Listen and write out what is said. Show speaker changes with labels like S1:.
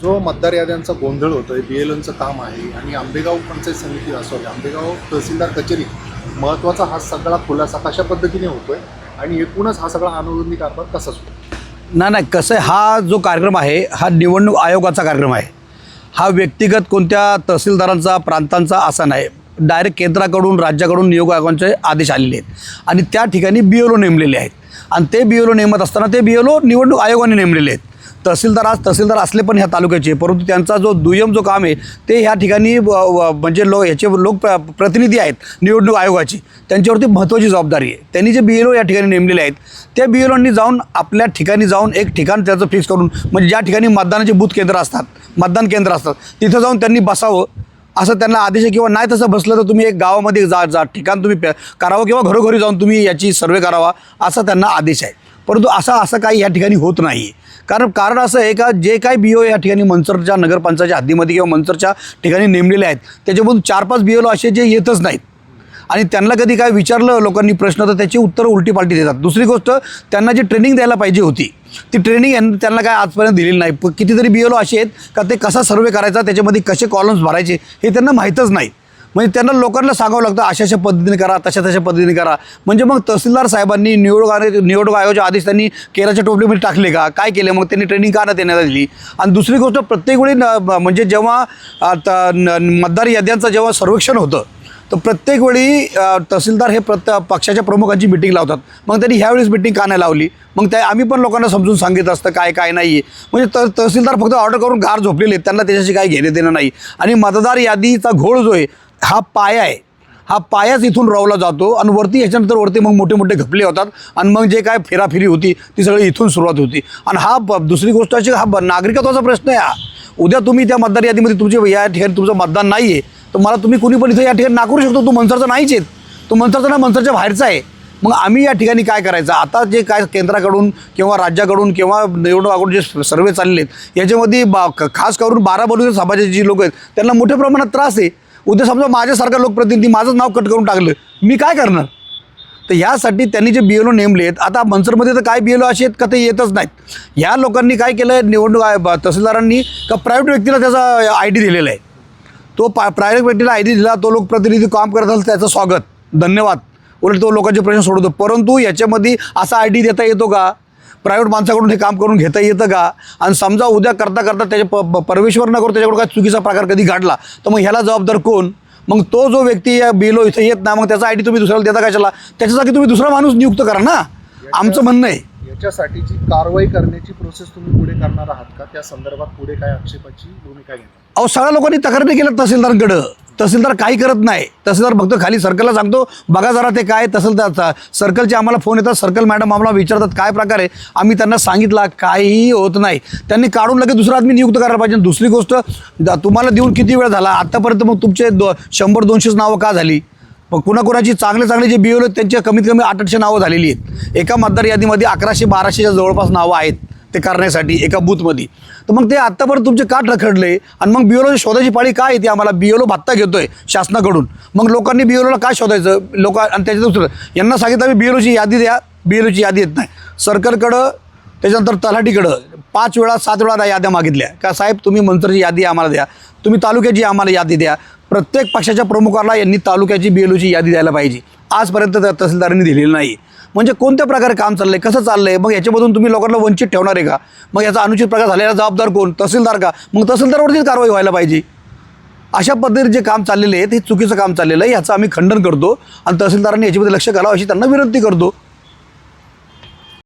S1: जो मतदार याद्यांचा गोंधळ होतोय, BLOचं काम आहे आणि आंबेगाव पंचायत समिती असो, आंबेगाव तहसीलदार कचेरी महत्त्वाचा हा सगळा खुलासा कशा पद्धतीने होतोय आणि एकूणच हा सगळा अनुरुंदी कारभार कसा सुरू?
S2: नाही कसं आहे, हा जो कार्यक्रम आहे हा निवडणूक आयोगाचा कार्यक्रम आहे. हा व्यक्तिगत कोणत्या तहसीलदारांचा प्रांतांचा असा नाही. डायरेक्ट केंद्राकडून राज्याकडून नियोग आयोगांचे आदेश आलेले आहेत आणि त्या ठिकाणी BLO नेमलेले आहेत आणि ते BLO नेमत असताना ते BLO निवडणूक आयोगाने नेमलेले आहेत. तहसीलदार असले पण ह्या तालुक्याचे, परंतु त्यांचा जो दुय्यम जो काम आहे ते ह्या ठिकाणी म्हणजे ह्याचे प्रतिनिधी आहेत निवडणूक आयोगाची, त्यांच्यावरती महत्त्वाची जबाबदारी आहे. त्यांनी जे BLO या ठिकाणी नेमलेले आहेत त्या BLOंनी जाऊन आपल्या ठिकाणी जाऊन एक ठिकाण त्याचं फिक्स करून, म्हणजे ज्या ठिकाणी मतदानाचे बूथ केंद्र असतात, मतदान केंद्र असतात, तिथं जाऊन त्यांनी बसावं असं त्यांना आदेश आहे. किंवा नाही तसं बसलं तर तुम्ही एक गावामध्ये जा ठिकाण तुम्ही करावं किंवा घरोघरी जाऊन तुम्ही याची सर्वे करावा असा त्यांना आदेश आहे. परंतु असं काही या ठिकाणी होत नाही. कारण असं आहे का, जे काही BO या ठिकाणी मंचरच्या नगरपंचायतच्या हद्दीमध्ये किंवा मंचरच्या ठिकाणी नेमलेले आहेत त्याच्यामधून 4-5 BLO असे जे येतच नाहीत आणि त्यांना कधी काय विचारलं लोकांनी प्रश्न तर त्याची उत्तरं उलटी-पालटी देतात. दुसरी गोष्ट, त्यांना जी ट्रेनिंग द्यायला पाहिजे होती ती ट्रेनिंग त्यांना काय आजपर्यंत दिलेली नाही. कितीतरी BLO असे आहेत का ते कसा सर्वे करायचा, त्याच्यामध्ये कसे कॉलम्स भरायचे हे त्यांना माहीतच नाही. म्हणजे त्यांना लोकांना सांगावं लागतं अशा पद्धतीने करा, तशा पद्धतीने करा. म्हणजे मग तहसीलदार साहेबांनी निवडणूक आयोगाचे आदेश त्यांनी केराच्या टोपलीमध्ये टाकले का, काय केले, मग त्यांनी ट्रेनिंग का ना देण्यात दिली. आणि दुसरी गोष्ट, प्रत्येक वेळी म्हणजे जेव्हा मतदार याद्यांचं जेव्हा सर्वेक्षण होतं तर प्रत्येक वेळी तहसीलदार हे पक्षाच्या प्रमुखांची मिटिंग लावतात. मग त्यांनी ह्यावेळेस मिटिंग का नाही लावली, मग आम्ही पण लोकांना समजून सांगितलं असतं काय नाही आहे. म्हणजे तहसीलदार फक्त ऑर्डर करून गार झोपलेले आहेत, त्यांना त्याच्याशी काही घेणे देणं नाही. आणि मतदार यादीचा घोळ जो आहे हा पाया आहे, हा पायाच इथून रोवला जातो आणि ह्याच्यानंतर वरती मग मोठे मोठे घपले होतात आणि मग जे काय फेराफेरी होती ती सगळी इथून सुरुवात होती. आणि हा दुसरी गोष्ट अशी, हा नागरिकत्वाचा प्रश्न आहे. हा उद्या तुम्ही त्या मतदार यादीमध्ये तुमचे या ठिकाणी तुमचं मतदान नाही आहे तर मला तुम्ही कुणी पण इथं या ठिकाणी नाकारू शकतो. तो मनसरचा नाहीच आहेत, तो मनसरचा ना मनसरच्या बाहेरचा आहे. मग आम्ही या ठिकाणी काय करायचं, आता जे काय केंद्राकडून किंवा राज्याकडून किंवा निवडणुकाकडून जे सर्वे चालले आहेत याच्यामध्ये खास करून 12 बलुते समाजाचे जी लोक आहेत त्यांना मोठ्या प्रमाणात त्रास आहे. उद्या समजा माझ्यासारखा लोकप्रतिनिधी माझंच नाव कट करून टाकलं, मी काय करणार. तर ह्यासाठी त्यांनी जे BLO नेमले आहेत, आता मनसरमध्ये तर काय BLO असे आहेत का ते येतच नाहीत. ह्या लोकांनी काय केलं आहे, निवडणूक तहसीलदारांनी का प्रायव्हेट व्यक्तीला त्याचा ID दिलेला आहे. तो प्रायव्हेट व्यक्तीला ID दिला, तो लोकप्रतिनिधी काम करत असेल त्याचं स्वागत, धन्यवाद, उलट तो लोकांचे प्रश्न सोडवतो. परंतु याच्यामध्ये असा ID देता येतो का, प्रायव्हेट माणसाकडून हे काम करून घेता येतं का. आणि समजा उद्या करता त्याच्या परमेश्वर न करू त्याच्याकडून काय चुकीचा प्रकार कधी घडला तर मग ह्याला जबाबदार कोण. मग तो जो व्यक्ती या BLO इथं येत ना, मग त्याचा ID तुम्ही दुसऱ्याला देता कशाला, त्याच्यासाठी तुम्ही दुसरा माणूस नियुक्त करा ना, आमचं म्हणणं आहे.
S1: याच्यासाठीची कारवाई करण्याची प्रोसेस तुम्ही पुढे करणार आहात का, त्या संदर्भात पुढे काय आक्षेपाची भूमिका घेणार?
S2: अहो, सगळ्या लोकांनी तक्रार नाही केलं तहसीलदारांकडं, तहसीलदार काही करत नाही. तहसीलदार फक्त खाली सर्कलला सांगतो बघा जरा ते काय. तहसीलदार सर्कलचे आम्हाला फोन येतात, सर्कल मॅडम आम्हाला विचारतात काय प्रकार आहे, आम्ही त्यांना सांगितलं काहीही होत नाही. त्यांनी काढून लगेच दुसरा आदमी नियुक्त करायला पाहिजे. दुसरी गोष्ट, तुम्हाला देऊन किती वेळ झाला आत्तापर्यंत, मग तुमचे 100-200 नावं का झाली. मग कुणाकुणाची चांगले जे BLO आहेत त्यांच्या कमीत कमी 800 नावं झालेली आहेत. एका मतदार यादीमध्ये 1100-1200च्या जवळपास नावं आहेत ते करण्यासाठी एका बूथमध्ये. तर मग ते आत्तापर्यंत तुमचे का रखडले आणि मग BLOची शोधायची पाळी काय येते आम्हाला. BLO भत्ता घेतोय शासनाकडून, मग लोकांनी BLOला काय शोधायचं आणि त्याच्या दुसरं यांना सांगितलं आम्ही BLOची यादी द्या, BLOची यादी येत नाही. सर्कलकडं त्याच्यानंतर तलाठीकडं 5 वेळा 7 वेळा याद्या मागितल्या का साहेब तुम्ही मंत्र्याची यादी आम्हाला द्या, तुम्ही तालुक्याची आम्हाला यादी द्या. प्रत्येक पक्षाच्या प्रमुखाला यांनी तालुक्याची BLOची यादी द्यायला पाहिजे. आजपर्यंत तहसीलदारांनी दिलेली नाही. म्हणजे कोणत्या प्रकारे काम चाललं आहे, कसं चाललं आहे, मग याच्यामधून तुम्ही लोकांना वंचित ठेवणार आहे का. मग याचा अनुचित प्रकार झालेला जबाबदार कोण, तहसीलदार का. मग तहसीलदारवरतीच कारवाई व्हायला पाहिजे. अशा पद्धतीने जे काम चाललेले आहे ते चुकीचं काम चाललेलं आहे, याचं आम्ही खंडन करतो आणि तहसीलदारांनी याच्यामध्ये लक्ष घालावं अशी त्यांना विनंती करतो.